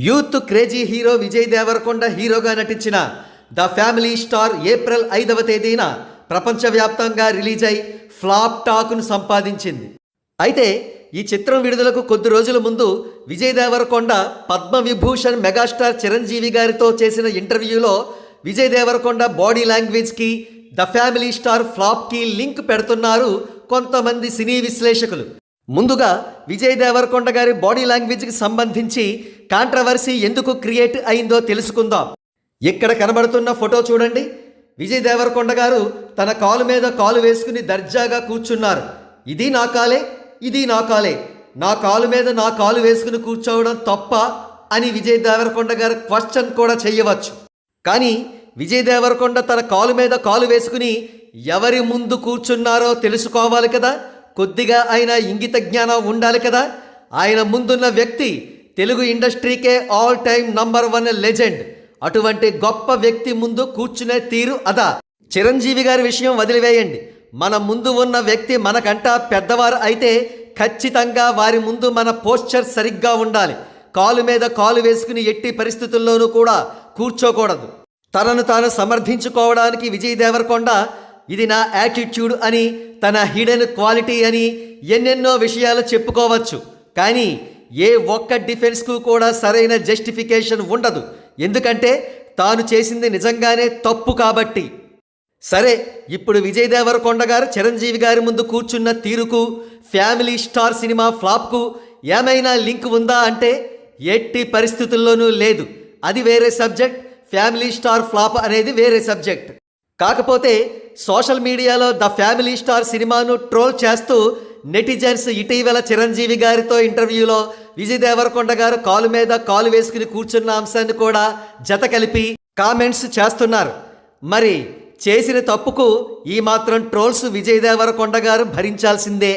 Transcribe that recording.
Youth crazy hero Vijay Deverakonda హీరోగా నటించిన the family star April 5వ తేదీన ప్రపంచవ్యాప్తంగా రిలీజ్ అయి ఫ్లాప్ టాక్ను సంపాదించింది. అయితే ఈ చిత్రం విడుదలకు కొద్ది రోజుల ముందు విజయ్ దేవరకొండ పద్మవిభూషణ్ మెగాస్టార్ చిరంజీవి గారితో చేసిన ఇంటర్వ్యూలో విజయ్ దేవరకొండ బాడీ లాంగ్వేజ్కి ద ఫ్యామిలీ స్టార్ ఫ్లాప్కి లింక్ పెడుతున్నారు కొంతమంది సినీ విశ్లేషకులు. ముందుగా విజయ్ దేవరకొండ గారి బాడీ లాంగ్వేజ్కి సంబంధించి కాంట్రవర్సీ ఎందుకు క్రియేట్ అయిందో తెలుసుకుందాం. ఇక్కడ కనబడుతున్న ఫోటో చూడండి. విజయ్ దేవరకొండ గారు తన కాలు మీద కాలు వేసుకుని దర్జాగా కూర్చున్నారు. ఇది నా కాలే, ఇది నా కాలే, నా కాలు మీద నా కాలు వేసుకుని కూర్చోవడం తప్ప అని విజయ్ దేవరకొండ గారు క్వశ్చన్ కూడా చేయవచ్చు. కానీ విజయ్ దేవరకొండ తన కాలు మీద కాలు వేసుకుని ఎవరి ముందు కూర్చున్నారో తెలుసుకోవాలి కదా, కొద్దిగా ఆయన ఇంగిత జ్ఞానం ఉండాలి కదా. ఆయన ముందున్న వ్యక్తి తెలుగు ఇండస్ట్రీకే ఆల్ టైమ్ నంబర్ 1 లెజెండ్. అటువంటి గొప్ప వ్యక్తి ముందు కూర్చునే తీరు అదా. చిరంజీవి గారి విషయం వదిలివేయండి. మన ముందు ఉన్న వ్యక్తి మనకంటా పెద్దవారు అయితే ఖచ్చితంగా వారి ముందు మన పోస్చర్ సరిగ్గా ఉండాలి. కాలు మీద కాలు వేసుకుని ఎట్టి పరిస్థితుల్లోనూ కూడా కూర్చోకూడదు. తనను తాను సమర్థించుకోవడానికి విజయ్ దేవరకొండ ఇది నా యాటిట్యూడ్ అని, తన హిడెన్ క్వాలిటీ అని ఎన్నెన్నో విషయాలు చెప్పుకోవచ్చు. కానీ ఏ ఒక్క డిఫెన్స్కు కూడా సరైన జస్టిఫికేషన్ ఉండదు. ఎందుకంటే తాను చేసింది నిజంగానే తప్పు కాబట్టి. సరే, ఇప్పుడు విజయ్ దేవరకొండ గారు చిరంజీవి గారి ముందు కూర్చున్న తీరుకు ఫ్యామిలీ స్టార్ సినిమా ఫ్లాప్కు ఏమైనా లింక్ ఉందా అంటే ఎట్టి పరిస్థితుల్లోనూ లేదు. అది వేరే సబ్జెక్ట్, ఫ్యామిలీ స్టార్ ఫ్లాప్ అనేది వేరే సబ్జెక్ట్. కాకపోతే సోషల్ మీడియాలో ద ఫ్యామిలీ స్టార్ సినిమాను ట్రోల్ చేస్తూ నెటిజన్స్ ఇటీవల చిరంజీవి గారితో ఇంటర్వ్యూలో విజయ్ దేవరకొండ గారు కాలు మీద కాలు వేసుకుని కూర్చున్న అంశాన్ని కూడా జత కలిపి కామెంట్స్ చేస్తున్నారు. మరి చేసిన తప్పుకు ఈ మాత్రం ట్రోల్స్ విజయ్ దేవరకొండ గారు భరించాల్సిందే.